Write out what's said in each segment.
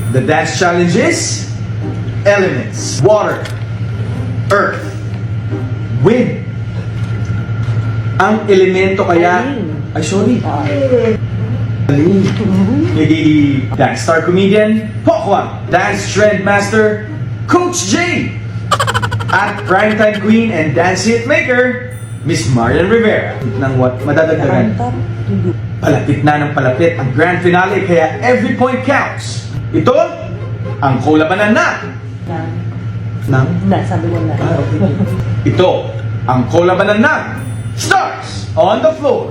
The dance challenge is elements: water, earth, wind. Ang elemento kaya... Ay, sorry. Dance star comedian, Pokwang. Dance trend master, Coach J. At primetime queen and dance hit maker, Miss Marian Rivera. Nang what? Madadagdagan. Palapit na ng palapit ang grand finale, kaya every point counts. Ito, ang kolabanan na. Sabi ko na. Okay. Ito, ang kolabanan na. Stars on the floor.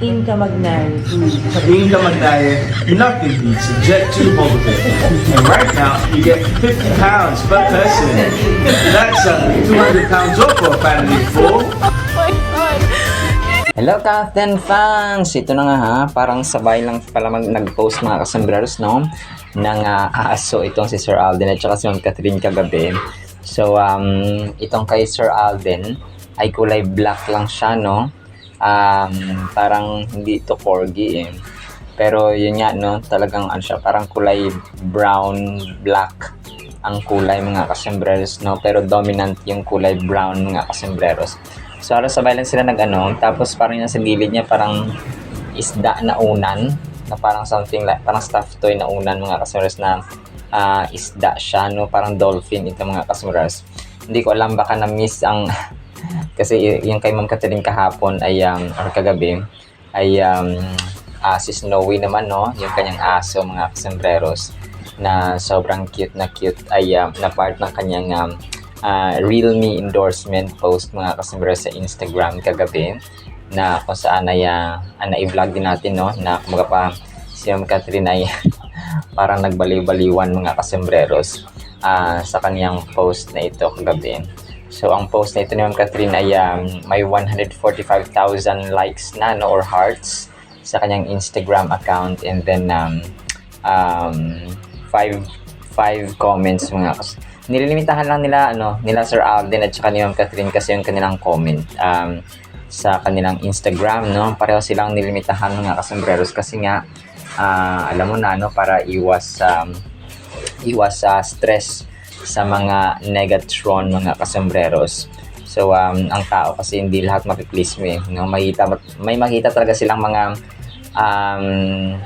Inka Magnay. Inka Magnaye, nothing beats a Jet 2 mobile pay. And right now, you get 50 pounds per person. That's 200 pounds off for a family full. Hello Captain fans! Ito na nga ha, parang sabay lang pala nag-post mga kasambreros, no? Ng aso itong si Sir Alden at saka si Ma'am Catherine kagabi. So, itong kay Sir Alden ay kulay black lang siya, no? Parang hindi ito corgi eh. Pero yun nga, no? Talagang ano siya, parang kulay brown, black ang kulay mga kasambreros, no? Pero dominant yung kulay brown mga kasambreros. So, halos sabay lang sila nag-ano, tapos parang nasa gilid niya parang isda na unan, na parang something like, parang stuffed toy na unan mga kasamaras na isda siya, no? Parang dolphin ito mga kasamaras. Hindi ko alam, baka na-miss ang, kasi yung kay Ma'am Catherine kahapon ay, or kagabi, ay si Snowy naman, no? Yung kanyang aso mga kasambreros, na sobrang cute ay na part ng kanyang Realme endorsement post mga kasambreros sa Instagram kagabi, na kung saan ay na-i-vlog din natin, no, na kumaga pa si Ma'am Catherine ay parang nagbaliw-baliwan mga kasambreros sa kanyang post na ito kagabi. So ang post na ito ni Ma'am Catherine ay may 145,000 likes na, no, or hearts sa kanyang Instagram account, and then 5 comments mga kasambreros. Nililimitahan lang nila Sir Alden at saka ni Ma'am Catherine kasi yung kanilang comment sa kanilang Instagram, no? Pareho silang nilimitahan mga kasambreros kasi nga alam mo na, no, para iwas sa stress sa mga negatron mga kasambreros. So ang tao kasi hindi lahat mapiplease mo, no? May makita talaga silang mga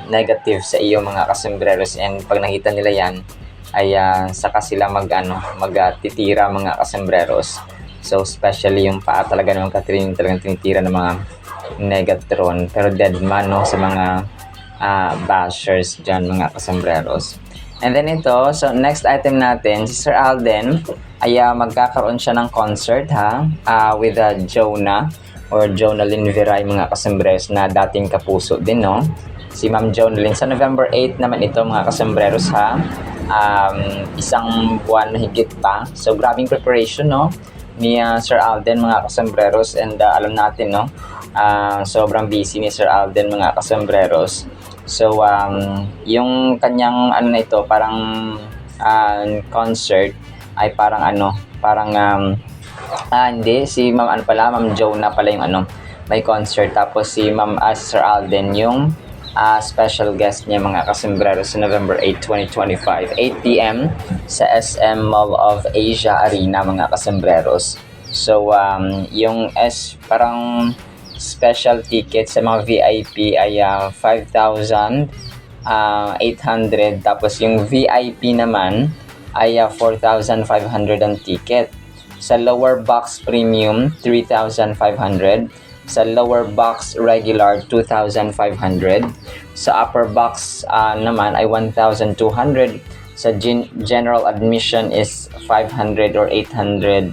negative sa iyo mga kasambreros, and pag nakita nila yan ay saka sila magtitira mga kasambreros. So especially yung paa talaga ng Catherine talagang tinitira ng mga negatron, pero dead man, no, sa mga bashers dyan mga kasambreros. And then ito, so next item natin, si Sir Alden ay magkakaroon siya ng concert with Jonah or Jonalyn Viray mga kasambreros, na dating kapuso din, no? Si Ma'am Jonalyn sa November 8 naman ito mga kasambreros isang buwan na higit pa. So grabing preparation, no, ni Sir Alden mga kasambreros, and alam natin, no, sobrang busy ni Sir Alden mga kasambreros. So yung kanyang na ito parang concert ay parang hindi, si Ma'am Ma'am Jonah pala yung may concert, tapos si Ma'am Sir Alden yung special guest niya mga kasambreros sa November 8, 2025, 8 p.m. sa SM Mall of Asia Arena mga kasambreros. So yung parang special ticket sa mga VIP ay 5,800, tapos yung VIP naman ay 4,500 ang ticket. Sa lower box premium 3,500, sa lower box regular 2,500, sa upper box naman ay 1,200, sa general admission is 500 or 860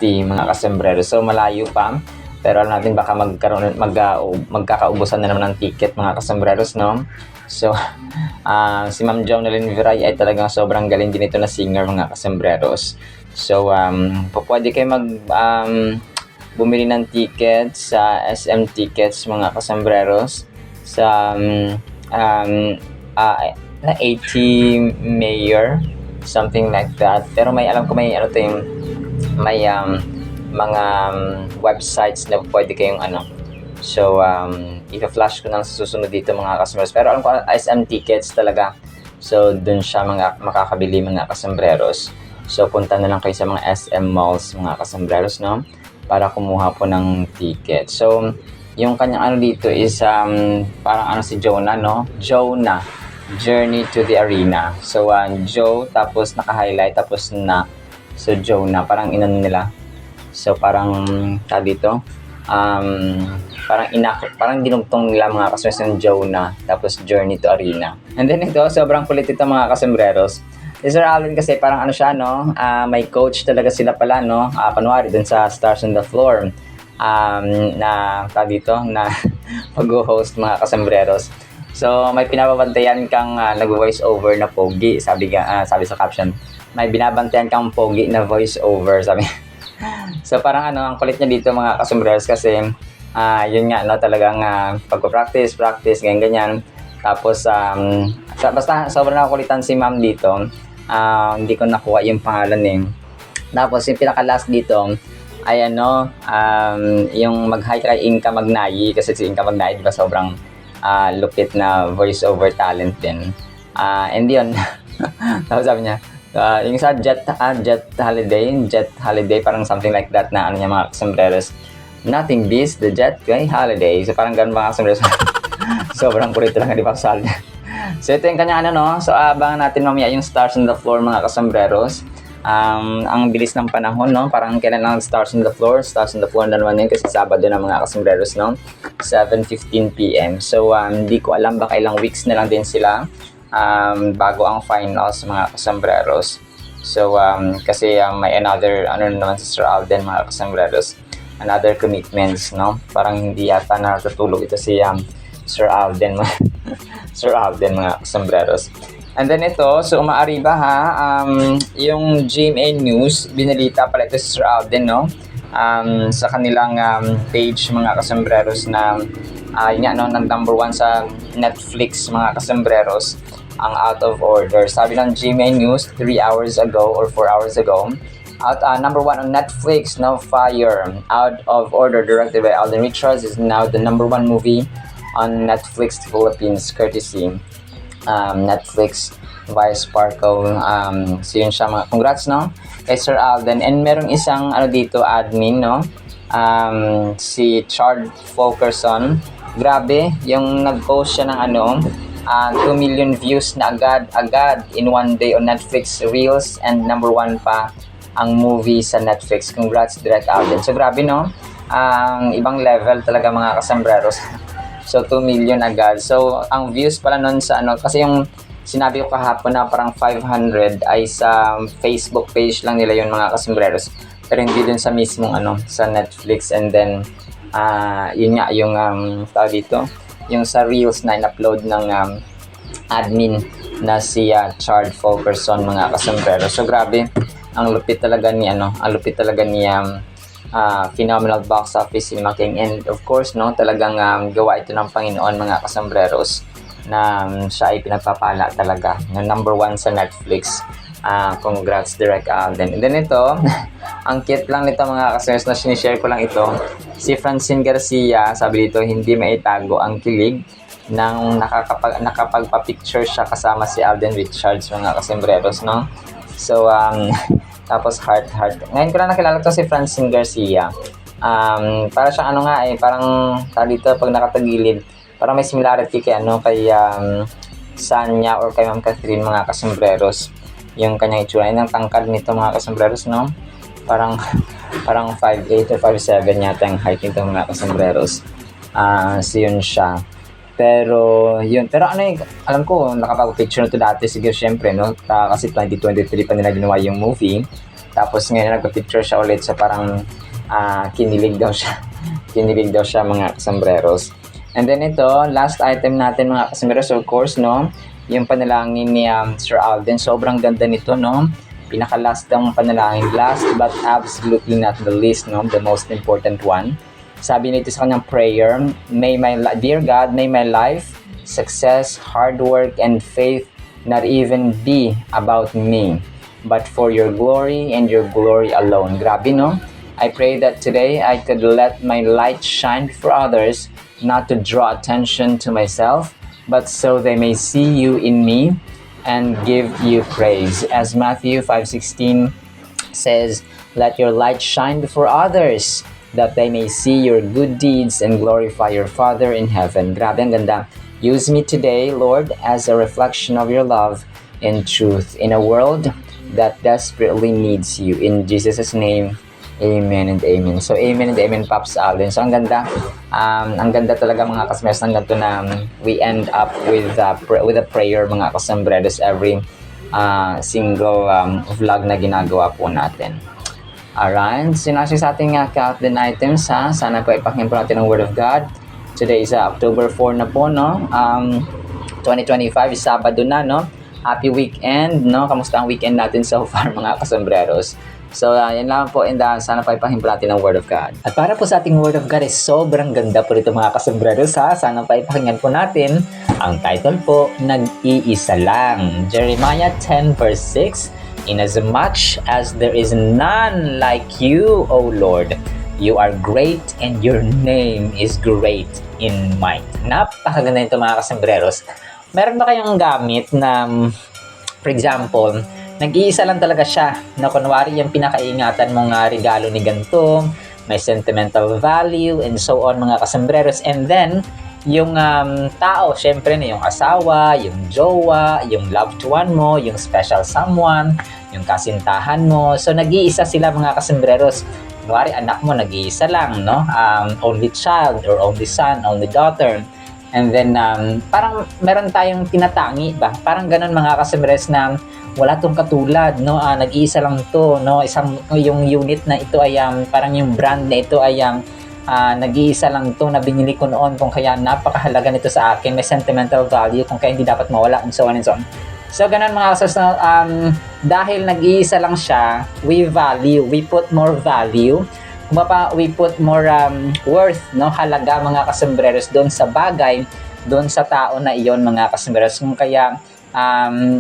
mga kasambreros. So malayo pa, pero alam natin baka magkakaubusan na naman ng ticket mga kasambreros, no? So si Ma'am Jonalyn Viray ay talagang sobrang galing din ito na singer mga kasambreros. So pwede kayo bumili ng tickets sa SM Tickets mga kasambreros sa 80 Mayor, something like that. Pero may alam ko may may mga websites na pwede kayong So i-flash ko nang susunod dito mga kasambreros. Pero alam ko SM Tickets talaga So, dun siya makakabili mga kasambreros. So, punta na lang kayo sa mga SM malls mga kasambreros, no? Para kumuha po ng ticket. So, yung kanyang ano dito is parang ano si Jonah, no? Jonah, Journey to the Arena. So, Joe, tapos naka-highlight, tapos na. So, Jonah, parang inano nila. So, parang dito, parang dinugtong nila mga kasambreros ng Jonah, tapos Journey to Arena. And then ito, sobrang kulit ito mga kasambreros. Si Sir Alden kasi parang ano siya, no? May coach talaga sila pala, no? Panwari dun sa Stars on the Floor. Na dito, na mag-host mga kasambreros. So, may pinababantayan kang nag-voice over na pogi, sabi sa caption. May binabantayan kang pogi na voice over, sabi. So, parang ano, ang kulit niya dito mga kasambreros kasi yun nga, no, talagang pagpa-practice, ganyan. Tapos, basta sobrang nakulitan si ma'am dito. Hindi ko nakuha yung pangalan eh. Tapos, yung pinaka-last dito, ay ano, yung mag-hi kay Inka Magnayi. Kasi si Inka Magnayi, diba, sobrang lupit na voice-over talent din. And yun, tapos sabi niya, yung sa Jet Holiday, parang something like that na ano niya mga sombreros. Nothing beats the Jet Holiday. So parang ganun mga sombreros. Sobrang kurito lang, di ba, Sal? So ito yung kanya ano, no? So abangan natin mamaya yung Stars on the Floor mga kasombreros. Ang bilis ng panahon, no? Parang kailan lang Stars on the Floor na naman yun kasi Sabado na mga kasombreros, no? 7:15 PM. So hindi ko alam, baka ilang weeks na lang din sila bago ang finals mga kasombreros. So kasi may another ano naman si Sir Alden mga kasombreros, another commitments, no? Parang hindi yata natutulog ito si Sir Alden Sir Alden mga kasombreros. And then ito, so umaari ba ha, yung GMA News, binalita pala ito si Sir Alden, no? Sa kanilang page mga kasombreros na yun nga, no, nag-number 1 sa Netflix mga kasombreros, ang Out of Order. Sabi ng GMA News 3 hours ago or 4 hours ago, number 1 on Netflix, no, Fire, Out of Order, directed by Alden Richards, is now the number 1 movie on Netflix Philippines, courtesy Netflix by Sparkle. So yun siya mga congrats, no, kay Sir Alden. And merong isang ano dito admin, no, si Chard Fulkerson. Grabe, yung nag-post siya ng ano 2 million views na agad in one day on Netflix Reels, and number 1 pa ang movie sa Netflix. Congrats Direct Alden. So grabe, no, ibang level talaga mga kasombreros. So 2 million agad. So ang views pala nun sa ano, kasi yung sinabi ko kahapon na parang 500 ay sa Facebook page lang nila yun mga kasombreros, pero hindi dun sa mismong ano, sa Netflix. And then yun nga yung tawag dito, yung sa Reels na in-upload ng admin na si Chard Fulkerson mga kasombreros. So grabe, ang lupit talaga ni ano, ang lupit talaga ni phenomenal box office Cinema King. And of course, no, talagang gawa ito ng Panginoon mga kasombreros, na siya ay pinagpapala talaga na number 1 sa Netflix. Congrats Direct Alden. And then ito, ang cute lang nito mga kasombreros, na sinishare ko lang ito. Si Francine Garcia, sabi dito, hindi maitago ang kilig nang nakapagpa-picture siya kasama si Alden Richards mga kasombreros, no? So tapos heart. Ngayon ko lang nakilala to si Francine Garcia. Para siyang ano nga parang dito pag nakatagilid, parang may similarity kay ano, kay Sanya or kay Ma'am Catherine mga kasombreros. Yung kanyang itsura, yung tangkad nito mga kasombreros, no? Parang 5'8 or 5'7 yata yung height nito mga kasombreros. So yun siya. Pero ano alam ko nakapag-picture na to dati siguro syempre, no, kasi 2023 pa nila ginawa yung movie. Tapos ngayon nagpa-picture siya ulit, sa parang kinilig daw siya mga kasombreros. And then ito, last item natin mga kasombreros, of course, no, yung panalangin ni Sir Alden. Sobrang ganda nito, no, pinaka-last ng panalangin, last but absolutely not the least, no, the most important one. Sabi nito sa kanyang prayer, Dear God, may my life, success, hard work, and faith not even be about me, but for your glory and your glory alone. Grabe, no? I pray that today I could let my light shine for others, not to draw attention to myself, but so they may see you in me and give you praise. As Matthew 5:16 says, "Let your light shine before others, that they may see your good deeds and glorify your Father in heaven." Grabe, ang ganda. Use me today, Lord, as a reflection of your love and truth in a world that desperately needs you. In Jesus' name, amen and amen. So, amen and amen, Pops Alden. So, ang ganda. Ang ganda talaga mga kasambreros ng ganito na we end up with a prayer mga kasambreros every single vlog na ginagawa po natin. Alright, sinasya sa ating countdown items ha. Sana po ipakinggan po natin ang Word of God. Today is October 4 na po, no? 2025 is Sabado na, no? Happy weekend, no? Kamusta ang weekend natin so far mga kasambreros? So, yan lang po, and sana pa ipahimpo natin ang Word of God. At para po sa ating Word of God is sobrang ganda po rito mga kasambreros ha. Sana pa ipakinggan po natin ang title po, Nag-iisa Lang. Jeremiah 10 verse 6, "Inasmuch as there is none like you, O Lord, you are great and your name is great in might." Napakaganda nito mga kasambreros. Meron ba kayong gamit na, for example, nag-iisa lang talaga siya, na kunwari yung pinakaingatan mong regalo ni ganito, may sentimental value, and so on mga kasambreros. And then, yung tao, syempre na yung asawa, yung jowa, yung loved one mo, yung special someone, yung kasintahan mo. So, nag-iisa sila mga kasambreros. Kunwari, anak mo, nag-iisa lang, no? Only child, or only son, only daughter. And then, parang meron tayong tinatangi ba? Parang ganun mga kasambreros na wala tong katulad, no? Nag-iisa lang to, no? Yung unit na ito ay parang yung brand na ito ay nag-iisa lang to na binili ko noon, kung kaya napakahalaga nito sa akin, may sentimental value, kung kaya hindi dapat mawala, and so on and so on. So ganun mga kasambreros na dahil nag-iisa lang siya, we put more value, we put more worth, no? Halaga mga kasambreros doon sa bagay, doon sa tao na iyon mga kasambreros, kung kaya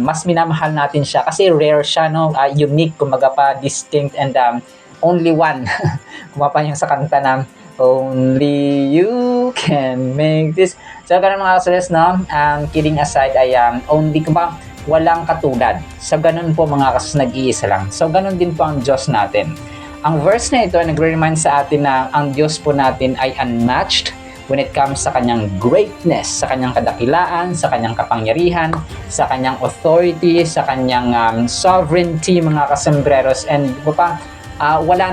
mas minamahal natin siya kasi rare siya, no? Unique, kumaga pa, distinct, and only one. Kumapa yung sa kanta na only you can make this. So ganun mga kasambreros, no? Kidding aside ay only, kumapa walang katulad. So ganun po mga kasambreros, nag-iisa lang. So ganun din po ang Diyos natin. Ang verse na ito ay nagre-remind sa atin na ang Diyos po natin ay unmatched when it comes sa kanyang greatness, sa kanyang kadakilaan, sa kanyang kapangyarihan, sa kanyang authority, sa kanyang sovereignty mga kasambreros. And wala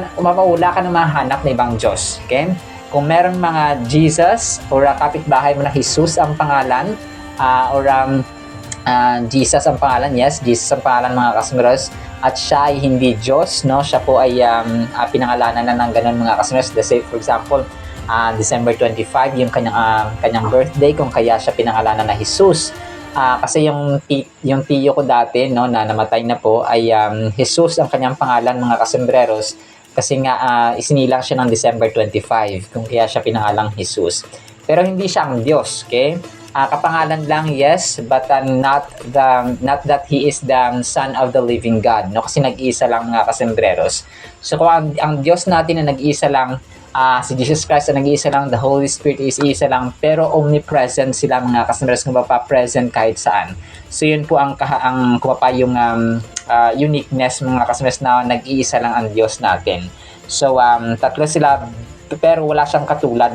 ka na mahanap na ibang Diyos. Okay? Kung meron mga Jesus or kapitbahay mo na Jesus ang pangalan, Jesus ang pangalan, yes, Jesus ang pangalan mga kasambreros, at siya ay hindi Diyos, no? Siya po ay pinangalanan na ng ganun mga kasambreros. Let's say, for example, December 25, yung kanyang birthday, kung kaya siya pinangalanan na Jesus. Kasi yung tiyo ko dati, no, na namatay na po, ay Jesus ang kanyang pangalan mga kasambreros, kasi nga isinilang siya ng December 25, kung kaya siya pinangalang Jesus. Pero hindi siya ang Diyos, okay? Kapangalan lang, yes, but not that he is the Son of the living God, no? Kasi nag-iisa lang mga kasambreros. So kung ang Diyos natin na nag-iisa lang, si Jesus Christ na nag-iisa lang, the Holy Spirit is isa lang, pero omnipresent sila mga kasambreros, kung present kahit saan. So yun po ang yung uniqueness mga kasambreros, na nag-iisa lang ang Diyos natin. So tatlo sila, pero wala silang katulad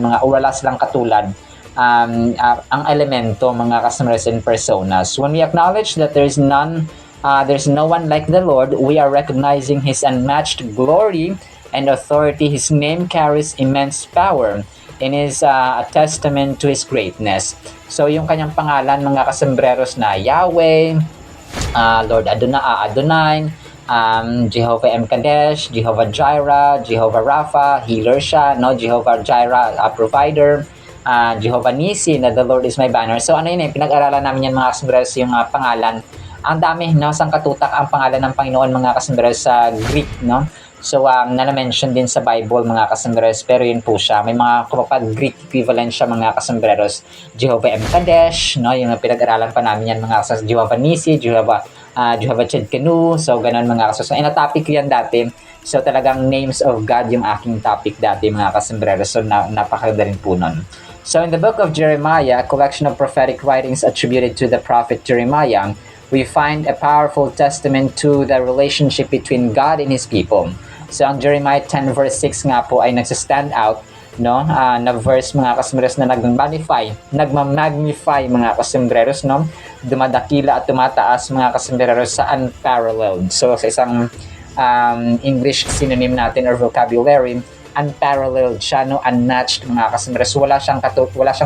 ang elemento mga kasambreros and personas. When we acknowledge that there's no one like the Lord, we are recognizing His unmatched glory and authority. His name carries immense power and is a testament to His greatness. So yung kanyang pangalan mga kasambreros na Yahweh, Lord Adonai, Jehovah Mkadesh, Jehovah Jireh, Jehovah Rapha, healer siya, no? Jehovah Jireh, provider, Jehovah Nisi, na the Lord is my banner. So ano yun pinag-aralan namin yan mga kasambreros, yung pangalan. Ang dami, no? Sang katutak ang pangalan ng Panginoon mga kasambreros sa Greek, no? So na-mention din sa Bible mga kasambreros, pero yun po siya. May mga Greek equivalent siya mga kasambreros. Jehovah Mkadesh, no? Yung pinag-aralan pa namin yan mga kasambreros. Jehovah Nisi, Jehovah Tsidkenu. So ganun mga kasambreros. So topic yan dati. So talagang names of God yung aking topic dati mga kasambreros. So napakaganda rin po nun. So in the book of Jeremiah, a collection of prophetic writings attributed to the prophet Jeremiah, we find a powerful testament to the relationship between God and His people. So ang Jeremiah 10 verse 6 nga po ay nagsistand out, no, na verse mga kasembreros na nagmamagnify mga kasembreros, no, dumadakila at tumataas mga kasembreros sa unparalleled. So sa isang English synonym natin or vocabulary, unparalleled siya, no, unmatched mga kasembreros, wala siyang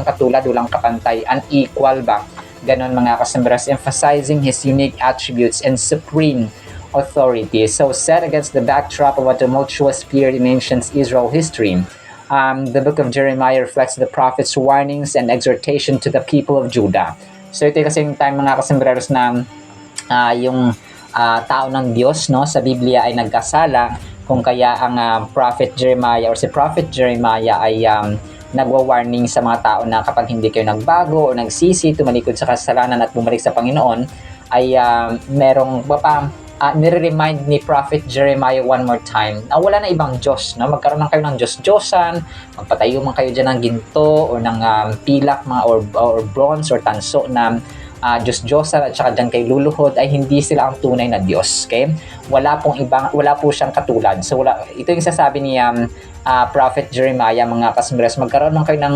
katulad, walang kapantay, unequal ba, ganon mga kasembreros, emphasizing His unique attributes and supreme authority. So set against the backdrop of a tumultuous period in ancient Israel history, the book of Jeremiah reflects the prophet's warnings and exhortation to the people of Judah. So ito kasi yung time mga kasembreros na yung tao ng Diyos, no, sa Biblia ay nagkasala, kung kaya ang prophet Jeremiah or si prophet Jeremiah ay nagwa-warning sa mga tao na kapag hindi kayo nagbago o nagsisi, tumalikod sa kasalanan at bumalik sa Panginoon, ay merong nire-remind ni prophet Jeremiah one more time na wala na ibang Diyos, no? Magkaroon lang kayo ng Diyos-Diyosan, magpatayo man kayo dyan ng ginto o ng pilak or bronze or tanso na Diyos-Diyosan at saka dyan kayo luluhod, ay hindi sila ang tunay na Diyos. Okay? Wala po siyang katulad. So ito yung sasabi ni prophet Jeremiah mga kasembreros, magkaroon man kayo ng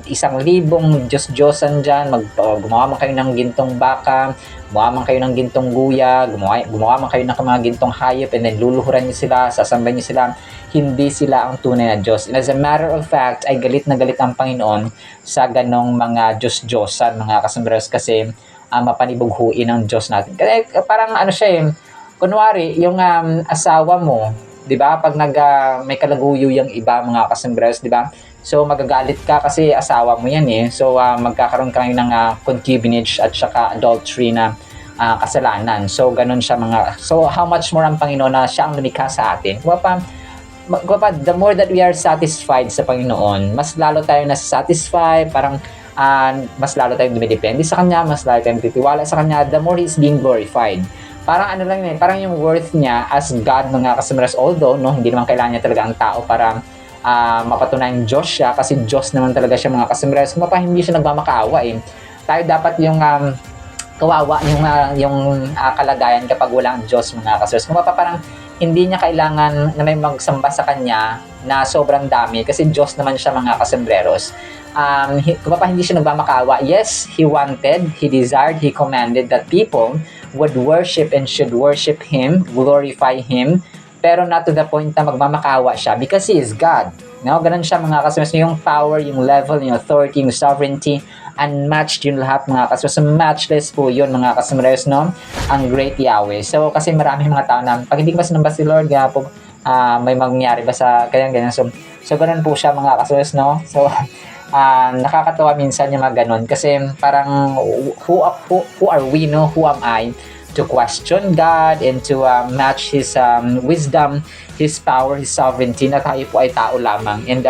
1,000 Diyos-Diyosan dyan, gumawa man kayo ng gintong baka, gumawa man kayo ng gintong guya, gumawa man kayo ng mga gintong hayop, and then luluhuran niyo sila, sasamba niyo sila, hindi sila ang tunay na Diyos. And as a matter of fact, ay galit na galit ang Panginoon sa ganong mga Diyos-Diyosan mga kasembreros, kasi mapanibughuin ang Diyos natin. Kasi parang siya kunwari, yung asawa mo, di ba, pag may kalaguyo yung iba mga kasembreros, di ba? So magagalit ka kasi asawa mo yan So magkakaroon ka ng concubinage at saka adultery na kasalanan. So ganun siya so how much more ang Panginoon na siya ang lumikha sa atin. The more that we are satisfied sa Panginoon, mas lalo tayo satisfy, parang mas lalo tayong dumidepende sa Kanya, mas lalo tayong titiwala sa Kanya, the more He's being glorified. Parang parang yung worth niya as God mga kasembreros, although hindi naman kailangan niya talaga ang tao para mapatunayan Diyos siya, kasi Diyos naman talaga siya mga kasembreros, hindi siya nagmamakaawa Tayo dapat yung kawawa yung kalagayan kapag walang Diyos mga kasembreros. Parang hindi niya kailangan na may magsamba sa Kanya na sobrang dami, kasi Diyos naman siya mga kasembreros. Hindi siya nagmamakaawa. Yes, He wanted, He desired, He commanded that people would worship and should worship Him, glorify Him, pero not to the point na magmamakaawa siya, because He is God. No? Ganun siya mga kasembreros. Yung power, yung level, yung authority, yung sovereignty, unmatched yung lahat mga kasembreros. Matchless po yun mga kasembreros, no? Ang great Yahweh. So kasi marami mga tao na pag hindi ko sinamba si Lord, may mangyari ba sa ganyan. So ganun po siya mga kasembreros, no? So nakakatawa minsan yung mga ganun, kasi parang who are we, no? Who am I to question God and to match His wisdom, His power, His sovereignty, na tayo po ay tao lamang, and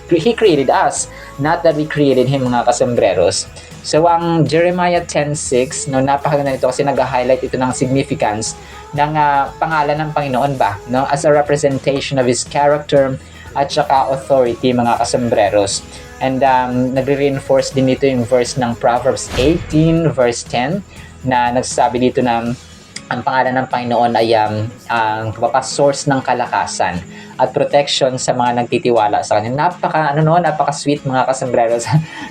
He created us, not that we created Him mga kasembreros. So ang Jeremiah 10:6, no, napakaganda nito kasi nag-highlight ito ng significance ng pangalan ng Panginoon ba, no, as a representation of His character at saka authority mga kasembreros. And nagre-reinforce din dito yung verse ng Proverbs 18 verse 10 na nagsasabi dito na ang pangalan ng Panginoon ay ang source ng kalakasan at protection sa mga nagtitiwala sa Kanya. Napaka-sweet mga kasembreros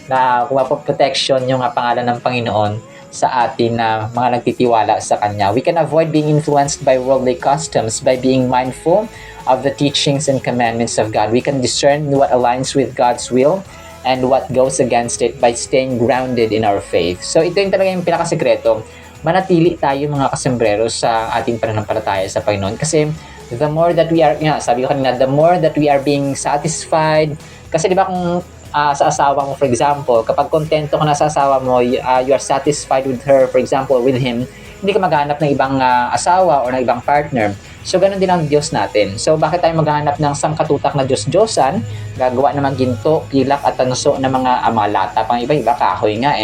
na protection yung pangalan ng Panginoon sa atin na mga nagtitiwala sa Kanya. We can avoid being influenced by worldly customs by being mindful of the teachings and commandments of God. We can discern what aligns with God's will and what goes against it by staying grounded in our faith. So ito yung talaga yung pinakasekreto. Manatili tayo mga kasembreros sa ating pananampalataya sa Panginoon. Kasi the more that we are, sabi ko kanina, the more that we are being satisfied. Kasi di ba kung sa asawa mo, for example, kapag kontento ka na sa asawa mo, you are satisfied with her, for example, with him, hindi ka maghanap ng ibang asawa o ng ibang partner. So, ganun din ang Diyos natin. So, bakit tayo maghanap ng sangkatutak na Diyos-Diyosan? Gagawa ng mga ginto, pilak at tanso na mga lata pang iba-iba, kahoy nga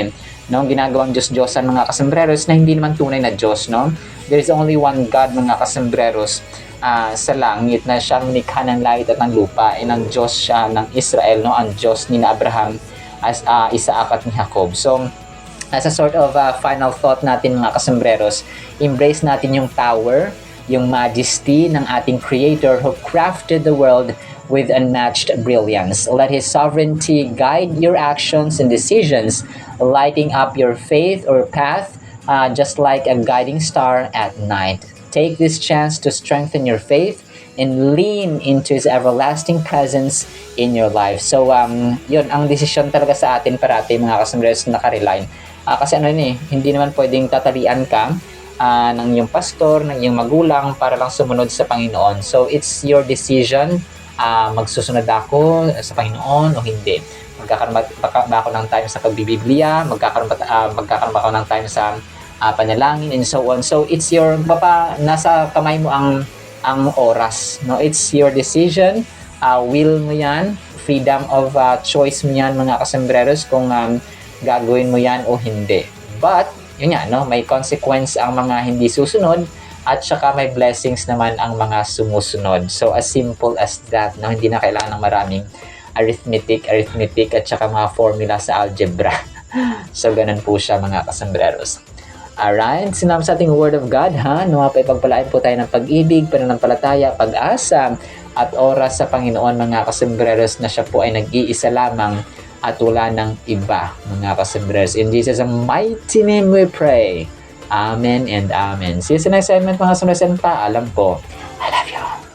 no? Ginagawang Diyos-Diyosan mga kasembreros na hindi naman tunay na Diyos, no? There is only one God mga kasembreros sa langit, na siyang nikha ng langit at ng lupa, and ang Diyos siya ng Israel, no? Ang Diyos ni Abraham, Isaac at ni Jacob. So, as a sort of final thought natin mga kasembreros, embrace natin yung power, yung majesty ng ating Creator who crafted the world with unmatched brilliance. Let His sovereignty guide your actions and decisions, lighting up your faith or path just like a guiding star at night. Take this chance to strengthen your faith and lean into His everlasting presence in your life. So, yun, ang desisyon talaga sa atin parati mga kasembreros na nakareline. Kasi hindi naman pwedeng tatalian ka ng iyong pastor, ng iyong magulang para lang sumunod sa Panginoon. So, it's your decision, magsusunod ako sa Panginoon o hindi. Magkakaroon ba ako ng time sa pagbibiblia, magkakaroon ba ako ng time sa panalangin, and so on. So, it's your, nasa kamay mo ang oras, no? It's your decision, will mo yan, freedom of choice mo yan mga kasembreros kung gagawin mo yan o hindi. But, yun nga, no? May consequence ang mga hindi susunod at saka may blessings naman ang mga sumusunod. So, as simple as that, no? Hindi na kailangan ng maraming arithmetic at saka mga formula sa algebra. So, ganun po siya mga kasembreros. Alright, sinama sa ating Word of God, ha? Nawa pa ipagpalain po tayo ng pag-ibig, pananampalataya, pag-asa, at oras sa Panginoon, mga kasembreros, na siya po ay nag-iisa lamang at wala ng iba, mga kasembreros. In Jesus' mighty name we pray. Amen and amen. See you sa next segment, mga kasembreros, and paalam po. I love you.